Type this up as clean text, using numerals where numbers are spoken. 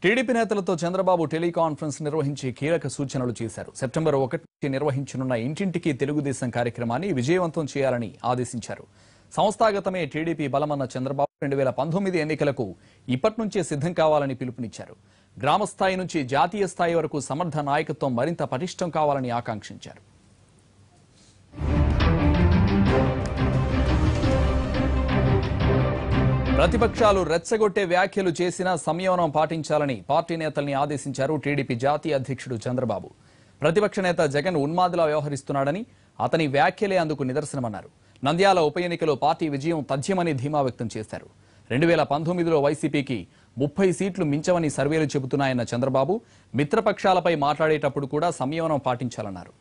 TDP నేతలతో Chandrababu teleconference నిర్వహించి కీలక సూచనలు చేశారు. సెప్టెంబర్ 1 నుంచి నిర్వహించనున్న ఇంటింటికి తెలుగుదేశం కార్యక్రమాన్ని విజయవంతం చేయాలని ఆదేశించారు. సంస్థాగతమే టీడీపీ బలమన్న చంద్రబాబు 2019 ఎన్నికలకు ఇప్పటి నుంచే సిద్ధం కావాలని పిలుపునిచ్చారు. గ్రామ స్థాయి నుంచి జాతీయ స్థాయి వరకు సమర్థ నాయకత్వం మరింత పటిష్టం కావాలని ఆకాంక్షించారు. ప్రతిపక్షాలు రెచ్చగొట్టే వ్యాఖ్యలు చేసినా సంయమనం పాటించాలని పార్టీ నేతల్ని ఆదేశించారు టీడీపీ జాతీయ అధ్యక్షుడు చంద్రబాబు. ప్రతిపక్ష నేత జగన్ ఉన్మాదిలా వ్యవహరిస్తున్నాడని, అతని వ్యాఖ్యలే అందుకు నిదర్శనమన్నారు. నంద్యాల ఉప ఎన్నికలో పార్టీ విజయం తథ్యమని ధీమా వ్యక్తం చేశారు. 2019లో వైసీపీకి 30 సీట్లు మించవని సర్వేలు చెబుతున్నాయన్న చంద్రబాబు మిత్రపక్షాలపై మాట్లాడేటప్పుడు కూడా సంయమనం పాటించాలన్నారు.